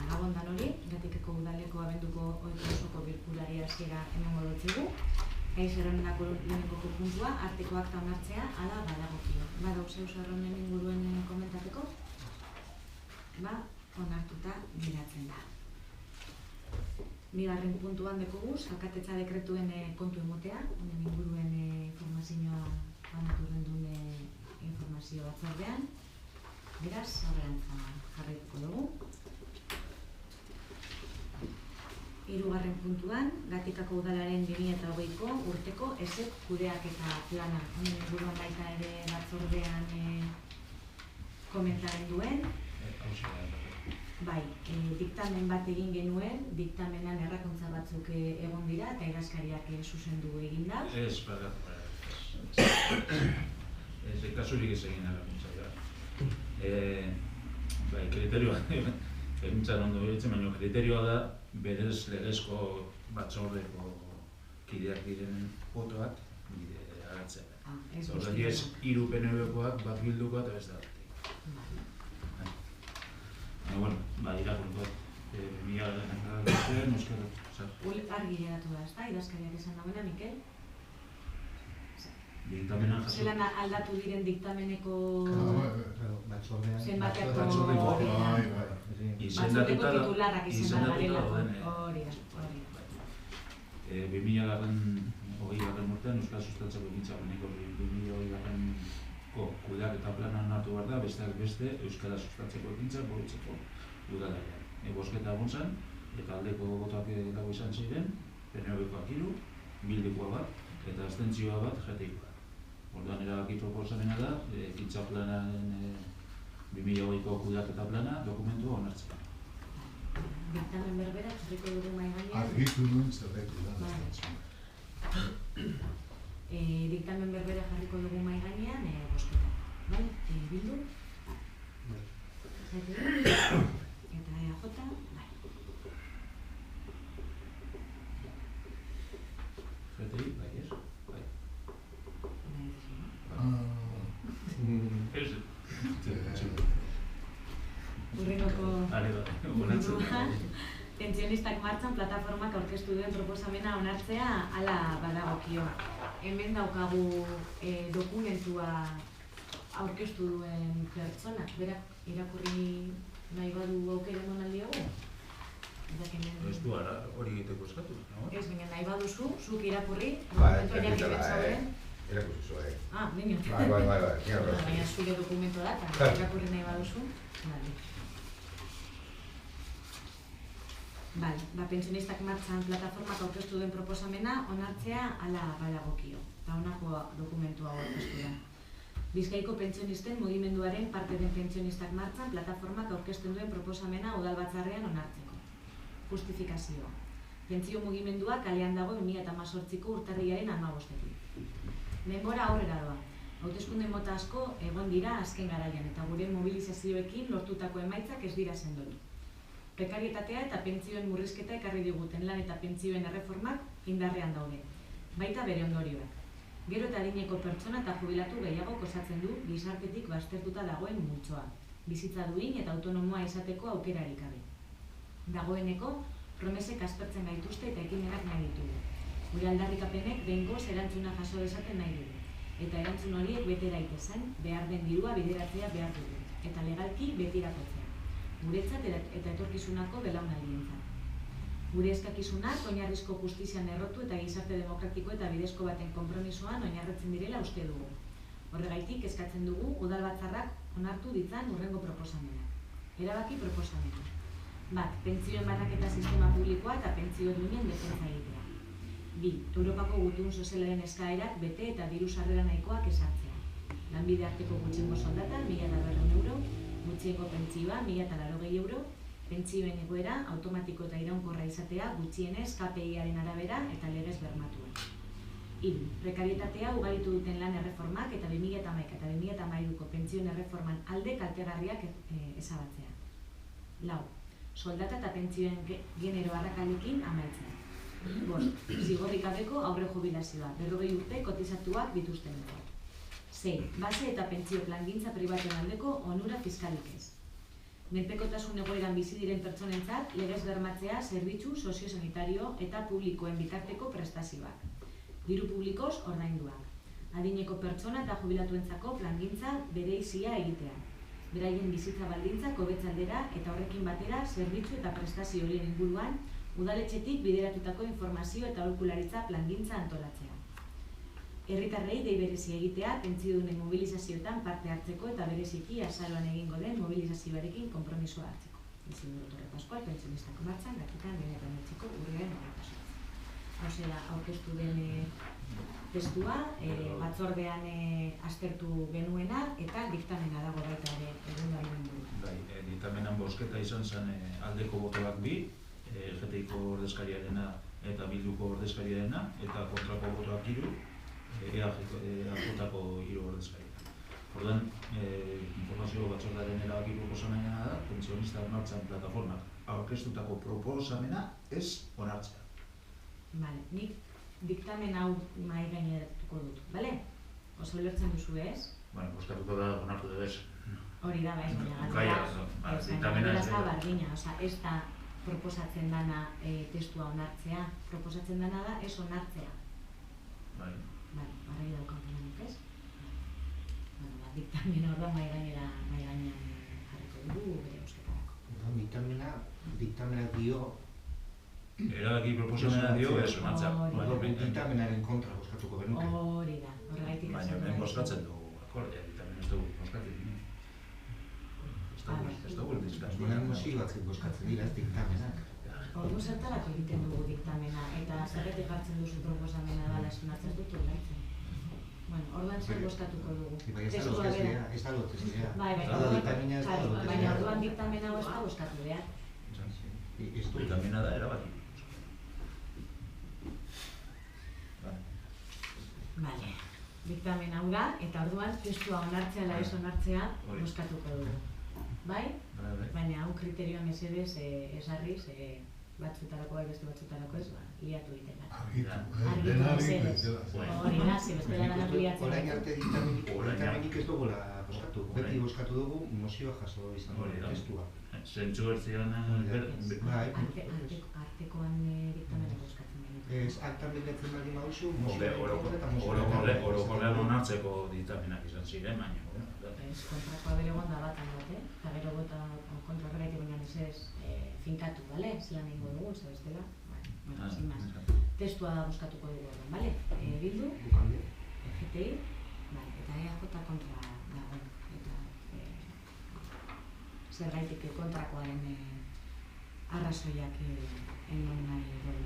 Gabon dan hori, Gatikeko udaleko abenduko ohiko osoko bilkurari hasiera emango dotzigu. Gai zerrendako lehenengo puntua, arteko akta onartzea, hala badagokio. Badago zerronen inguruen komentateko? Onartuta geratzen da. Bigarren puntuan dekogu, alkatetza dekretuen kontu emotea, honen inguruen informazioa banatu duen informazio batzordean. Beraz, aurrerantza jarraituko dugu. Hirugarren puntuan, Gatikako udalaren 2020ko urteko ESEP kudeaketa plana. Honen inguruan baita ere batzordean komentaren duen. Bai, diktamen bat egin genuen, diktamenan errakuntza batzuk egon dira eta idazkariak zuzendu egin da. Ez, kasurik ez egin errakuntza. Kriterioa, egintzan ondo behitzen, baina kriterioa da berez legezko batzordeko kideak diren botoak agatzea. Horrela ez, 3 PNV-koak, bat bildukoa eta ez da. Irakurko, argi geratu da, ez da, idazkariak esan dagoena, Mikel? Zelan aldatu diren diktameneko zenbateako izendatuta titularrak izan da garelako. Hori da. 2020 urtean Euskal Sustantzako Egintzapeneko 2020ko kudeaketa plana onartu behar da, besteak beste Euskara Sustantzako Egintzak burutzeko udalarean. Bozketa egon zen, eta aldeko botoak dago izan ziren, PNV-koak 3, bildukoa bat, eta abstentzioa bat jateikoa. Orduan erabaki proposamena da, ekintza planaren 2020ko kudeaketa plana dokumentua onartzea. Diktamen berbera, jarriko dugu mahai gainean? Argitu duen zerretu da. Diktamen berbera jarriko dugu mahai gainean, bozketa. Bildu? Eta EAJ? GTI, bai ez? Urrengoko pentsionistak martxan plataformak aurkeztu duen proposamena onartzea hala badagokio. Hemen daukagu dokumentua aurkeztu duen pertsona. Berak irakurri nahi badu aukera eman aldiogu? Ez du hori egiteko eskatu, no? Ez, baina nahi baduzu, zuk irakurri, dokumentua jakiten zauden. Irakurri zu, Bine. Bai. Baina zure dokumentua da, eta irakurri nahi baduzu. Pentsionistak martxan plataformak aurkeztu duen proposamena onartzea hala badagokio. Eta honako dokumentua aurkeztu da. Bizkaiko pentsionisten mugimenduaren parte den pentsionistak martxan plataformak aurkezten duen proposamena udalbatzarrean onartzeko. Justifikazioa. Pentsio mugimendua kalean dago 2018ko urtarrilaren 15-etik. Denbora aurrera doa. Hauteskunde mota asko egon dira azken garaian eta gure mobilizazioekin lortutako emaitzak ez dira sendotu. Prekarietatea eta pentsioen murrizketa ekarri diguten lan eta pentsioen erreformak indarrean daude. Baita bere ondorioak. Gero eta adineko pertsona eta jubilatu gehiago osatzen du gizartetik baztertuta dagoen multzoa. Bizitza duin eta autonomoa izateko aukerarik gabe. Dagoeneko, promesek aspertzen gaituzte eta ekimenak nahi ditugu. Gure aldarrikapenek behingoz erantzuna jaso dezaten nahi dugu. Eta erantzun horiek bete daitezen, behar den dirua bideratzea behar dugu. Eta legalki betirakotzea. Guretzat eta etorkizunako belaunaldientzat. Gure eskakizunak oinarrizko justizian errotu eta gizarte demokratiko eta bidezko baten konpromisoan oinarritzen direla uste dugu. Horregaitik eskatzen dugu udalbatzarrak onartu ditzan hurrengo proposamena. Erabaki proposamena. 1. Pentsioen banaketa sistema publikoa eta pentsio duinen defentsa egitea. 2. Europako gutun sozialaren eskaerak bete eta diru sarrera nahikoak ezartzea. Lanbide arteko gutxiengo soldata 1.400 euro, gutxiengo pentsioa 1.080 euro, pentsioen egoera automatiko eta iraunkorra izatea gutxienez KPI-aren arabera eta legez bermatua. 3. Prekarietatea ugaritu duten lan erreformak eta 2011 eta 2013ko pentsioen erreforman alde kaltegarriak ezabatzea. 4. Soldata eta pentsioen genero arrakalekin amaitzea. 5. Zigorrik gabeko aurre jubilazioa, 40 urte kotizatuak dituzteneko. 6. Base eta pentsio plangintza pribatuen aldeko onura fiskalik ez. menpekotasun egoeran bizi diren pertsonentzat legez bermatzea zerbitzu soziosanitario eta publikoen bitarteko prestazioak, diru publikoz ordainduak, adineko pertsona eta jubilatuentzako plangintza bereizia egitea, beraien bizitza baldintzak hobetze aldera eta horrekin batera zerbitzu eta prestazio horien inguruan udaletxetik bideratutako informazio eta aholkularitza plangintza antolatzea. Herritarrei dei berezia egitea pentsiodunen mobilizazioetan parte hartzeko eta bereziki azaroan egingo den mobilizazioarekin konpromisoa hartzeko. Isidoro Torre Pascual, pentsionistako martxan, dakitan 2008ko urriaren 28. Hauze da, aurkeztu den testua, batzordean aztertu genuena eta diktamena dago baita ere egun da. Diktamenan bozketa izan zen aldeko botoak 2, GTIko ordezkariarena eta Bilduko ordezkariarena, eta kontrako botoak 3, EAJ-ko 3 ordezkariak. Orduan, informazio batzordaren erabaki proposamena da, pentsionistak martxan plataformak aurkeztutako proposamena ez onartzea. Bale, nik diktamen hau mahai gaineratuko dut, bale? Oso ulertzen duzu ez? Bueno, bozkatuko da onartu debez. Hori da, bai, diktamena ez da. Bardina, ez da proposatzen dana testua onartzea, proposatzen dana da ez onartzea. Bai. Bale, barrai daukagunak ez? Diktamena orduan mahai gainean jarriko dugu bere eusketarako. Diktamena dio... Erabaki proposamena dio ez onartzea. Diktamenaren kontra bozkatuko benuke. Hori da, horregaitik ez. Baina hemen bozkatzen dugu, akordea, diktamen ez dugu bozkatzen. Ez dugu Baina mozio batzuk bozkatzen dira ez diktamenak. Ordu zertarako egiten dugu diktamena eta zerretik jartzen duzu proposamena dala esunatzen dut urlaitzen. Bueno, orduan zer bozkatuko dugu. Ez da lotezea. Baina orduan diktamena hau ez da bozkatu behar. Diktamena da erabaki. Bale, diktamen hau da eta orduan testua onartzea ala ez onartzea bozkatuko dugu. Bai? Baina hau kriterioa mesedez esarriz, batzutarako bai beste batzutarako ez, liatu egiten gara. Argitu mesedez. Hori da, bestela ganak liatzen. Orain arte diktamenik ez dugu bozkatu. Beti bozkatu dugu mozioa jaso izan testua. Zentzu bertzian... Artekoan diktamena bozkatzen genuen. Ez, aktan bilatzen baldin baduzu, mozioa eta mozioa. Orokorrean onartzeko diktamenak izan ziren, baina. Kontrakoa bere gonda bat angote, eta gero gota kontra horregatik baina ez finkatu, bale? Zelan egingo dugun, ze bestela? Bueno, sin más. Testua da bozkatuko dugu horren, bale? Bildu, GTI, eta EAJ kontra dagoen, eta zergaitik kontrakoaren arrazoiak eman nahi dugu.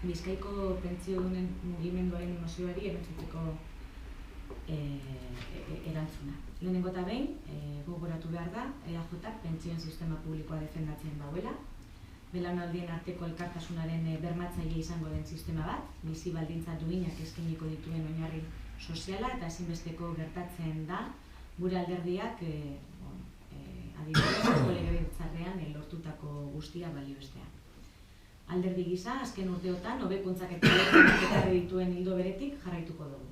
Bizkaiko pentsiodunen mugimenduaren mozioari erantzuteko erantzuna. Lehenengo eta behin, gogoratu behar da, EAJak pentsioen sistema publikoa defendatzen dauela, belaunaldien arteko elkartasunaren bermatzaile izango den sistema bat, bizi baldintza duinak eskainiko dituen oinarri soziala eta ezinbesteko gertatzen da gure alderdiak adibidez legebiltzarrean lortutako guztia balioestea. Alderdi gisa, azken urteotan, hobekuntzak eta dituen ildo beretik jarraituko dugu.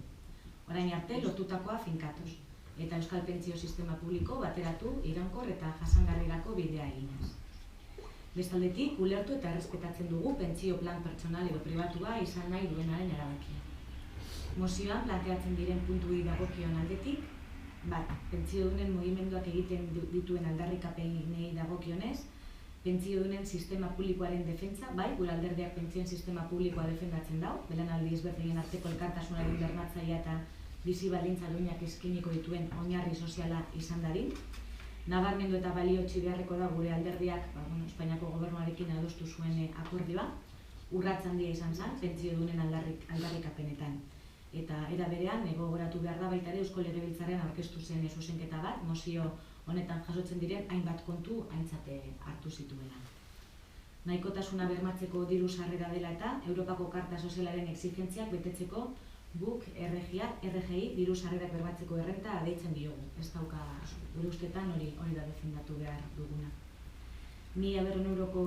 Orain arte, lortutakoa finkatuz, eta euskal pentsio sistema publiko bateratu, iraunkor eta jasangarrirako bidea eginez. Bestaldetik, ulertu eta errespetatzen dugu pentsio plan pertsonal edo pribatua izan nahi duenaren erabakia. Mozioan planteatzen diren puntuei dagokion aldetik, bat, pentsiodunen mugimenduak egiten dituen aldarrikapenei dagokionez, pentsiodunen sistema publikoaren defentsa, bai, gure alderdiak pentsioen sistema publikoa defendatzen dau, belanaldi ezberdinen arteko elkartasunaren bermatzailea eta bizi baldintza duinak eskainiko dituen oinarri soziala izan dadin. Nabarmendu eta baliotsi beharreko da gure alderdiak, Espainiako gobernuarekin adostu zuen akordioa, urrats handia izan zen, pentsiodunen aldarrikapenetan. Eta era berean, gogoratu behar da baita ere Eusko Legebiltzarrean aurkeztu zen zuzenketa bat, mozio honetan jasotzen diren hainbat kontu aintzate hartu zituena. Nahikotasuna bermatzeko diru sarrera dela eta Europako Karta Sozialaren exigentziak betetzeko guk RGI diru sarrerak bermatzeko errenta deitzen diogu. Ez dauka gure ustetan hori da defendatu behar duguna. 1.200 euroko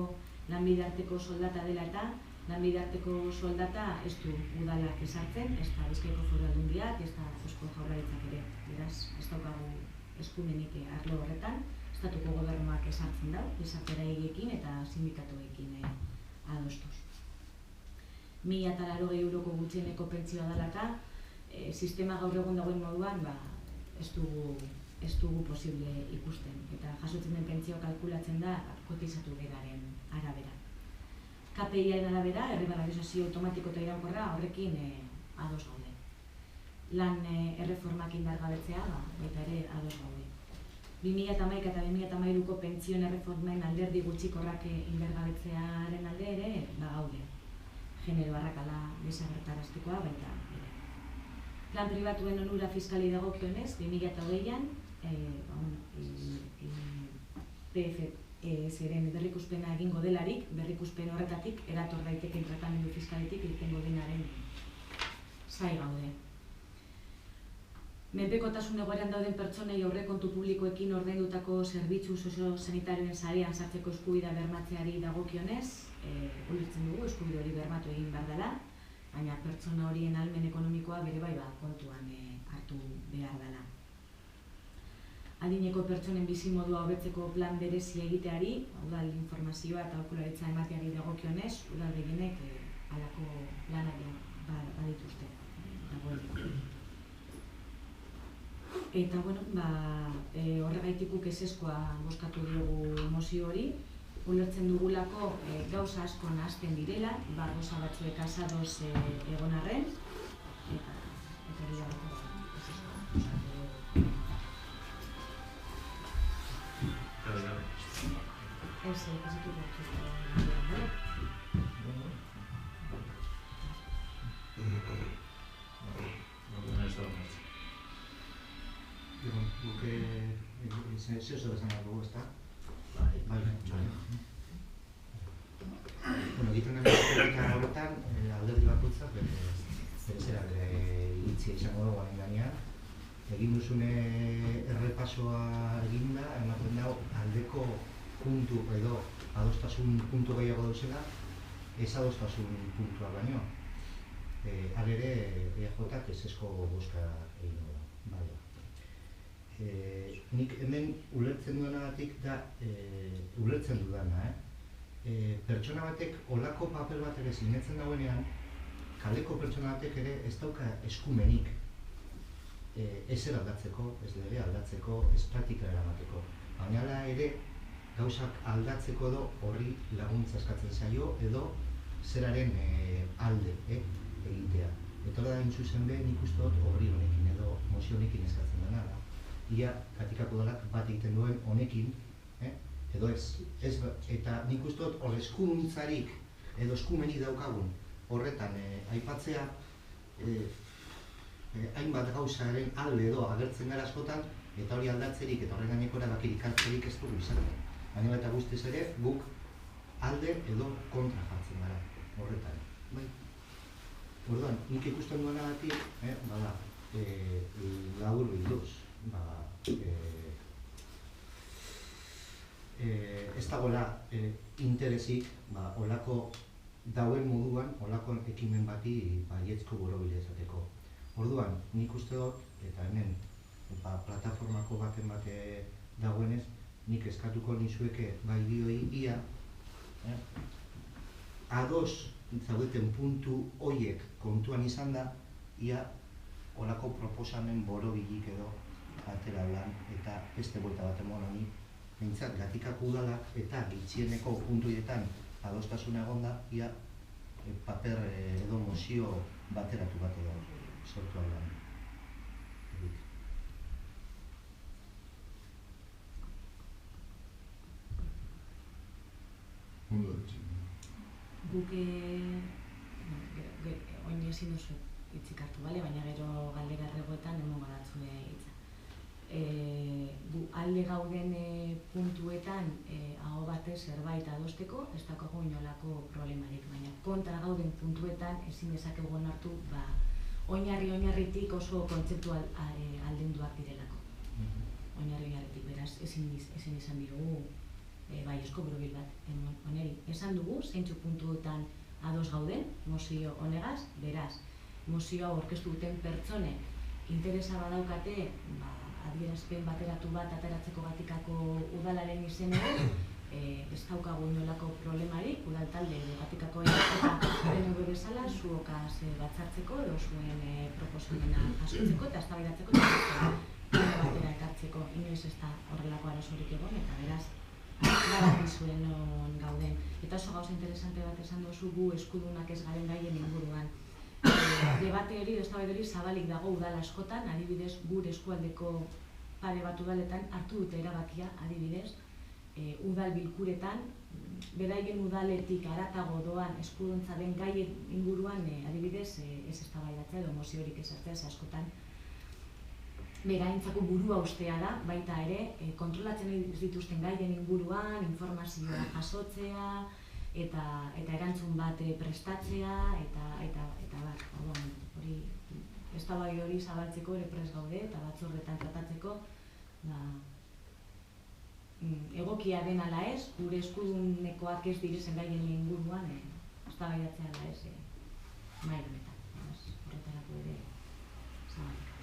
lanbide arteko soldata dela eta lanbide arteko soldata ez du udalak ezartzen, ez da Bizkaiko Foru Aldundiak, ez da Eusko Jaurlaritzak ere. Beraz, ez daukagu eskumenik arlo horretan, ez estatuko gobernuak esartzen da, gizarteragileekin eta sindikatuekin adostuz. 1.080 euroko gutxieneko pentsioa dalata, sistema gaur egun dagoen moduan ez dugu posible ikusten. Eta jasotzen den pentsioa kalkulatzen da kotizatu beraren arabera. KPI-aren arabera, errebalorizazio automatiko eta iraunkorra horrekin ados gaude. Lan erreformak indargabetzea baita ere ados gaude. 2011 eta 2013ko pentsioen erreformen alderdi gutxikorrak indargabetzearen alde ere gaude. Genero arrakala desagertaraztekoa baita ere. Plan pribatuen onura fiskali dagokionez, 2008an PFS-ren berrikuspena egingo delarik, berrikuspen horretatik erator daiteken tratamendu fiskaletik irtengo denaren zai gaude. Menpekotasun egoeran dauden pertsonei aurrekontu publikoekin ordaindutako zerbitzu soziosanitarioen sarean sartzeko eskubidea bermatzeari dagokionez, ulertzen dugu eskubide hori bermatu egin behar dela, baina pertsona horien ahalmen ekonomikoa bere bai kontuan hartu behar dela. Adineko pertsonen bizimodua hobetzeko plan berezia egiteari, udal informazioa eta aholkularitza emateari dagokionez, udal gehienek halako lanak badituzte. Eta, horregaitik guk ezezkoa bozkatu dugu mozio hori, ulertzen dugulako gauza asko nahasten direla, gauza batzuek azadoz egon arren, eta hori dago ezezkoa. Ez ditu Zeo esan dugu, ezta? Egiten den politika horretan, alderdi bakoitzak bere iritzia izango dugu honen gainean. Egin duzune errepasoa eginda, ematen dago aldeko puntu edo adostasun puntu gehiago dauzela, ez adostasun puntua baino. Halere, EAJak ezezko bozka egin da. Nik hemen ulertzen duenagatik da, ulertzen dudana, pertsona batek olako papel bat ere sinetzen dauenean, kaleko pertsona batek ere ez dauka eskumenik ez aldatzeko, ez lege aldatzeko, ez praktika eramateko. Baina ere, gauzak aldatzeko edo horri laguntza eskatzen zaio edo zeraren alde egitea. Eta hori da intzuzen be, nik uste dut horri honekin edo mozio honekin eskatzen dena da. Ia katikako dalak bat egiten duen honekin, edo ez. Eta nik uste dut hor eskuduntzarik edo eskumenik daukagun horretan aipatzea hainbat gauzaren alde edo agertzen gara askotan, eta hori aldatzerik eta horren gaineko erabakirik hartzerik ez dugu izaten. Baina eta guztiz ere guk alde edo kontra jartzen gara horretan. Orduan, nik ikusten duenagatik, labur bilduz. Ez dagoela interesik olako dauen moduan, olako ekimen bati baietzko borobile izateko. Orduan, nik uste dut, eta hemen plataformako baten bate dagoenez, nik eskatuko nizueke bai bioi ia, ados zaudeten puntu horiek kontuan izan da, ia olako proposamen borobilik edo atera lan eta beste buelta bat emon honi, behintzat gatikako udalak eta gitxieneko puntuetan adostasuna egon da, ia paper edo mozio bateratu bat edo sortu aldan. Guk oin ezin duzu hitzik hartu, baina gero galdegarregoetan emongo datzue hitza. Alde gauden puntuetan aho batez zerbait adosteko, ez daukagu inolako problemarik, baina kontra gauden puntuetan ezin dezakegu onartu oinarritik oso kontzeptu aldenduak direlako. Oinarritik, beraz, ezin izan diogu baiezko borobil bat oneri. Esan dugu, zeintzu puntuetan ados gauden, mozio honegaz, beraz, mozio hau aurkeztu duten pertsonek interesa badaukate adierazpen bateratu bat ateratzeko Gatikako udalaren izenean, ez daukagu inolako problemarik, udal talde edo Gatikako eta PNV bezala zuokaz batzartzeko edo zuen proposamena jasotzeko eta eztabaidatzeko eta batera ekartzeko, inoiz ez da horrelako arazorik egon eta beraz badakizuen non gauden. Eta oso gauza interesante bat esan duzu gu eskudunak ez garen gaien inguruan. Debate hori, eztabaida hori zabalik dago udal askotan, adibidez gure eskualdeko pare bat udaletan hartu dute erabakia, adibidez, udal bilkuretan, beraien udaletik haratago doan eskuduntzaren gaien inguruan, adibidez, ez eztabaidatzea edo moziorik ezartzea, askotan beraintzako burua ustea da, baita ere, kontrolatzen dituzten gaien inguruan, informazioa jasotzea, eta erantzun bat prestatzea, eta hori eztabaida hori zabaltzeko ere prest gaude, eta batzordetan tratatzeko, egokia den ala ez, gure eskudunekoak ez direzen gaien inguruan, eztabaidatzea ala ez, mahai honetan, horretarako ere zabaltzeko.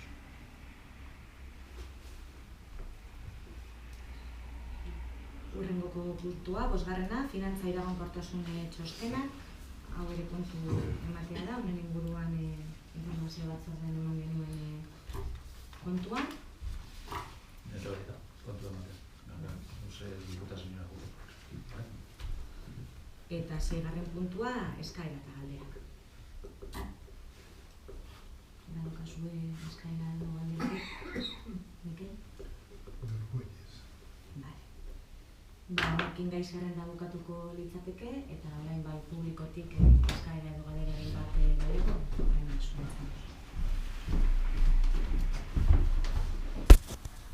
Hurrengoko puntua, 5. finantza iragankortasun txostena, hau ere kontu ematea da, honen inguruan informazio batzordean eman genuen kontuan. Eta hori da, kontu ematea, diputazioa gure. Eta 6. puntua, eskaera eta galderak. Badokazue eskaera edo galderak, Mikel? Ekin gai zerrenda bukatuko litzateke, eta orain bai publikotik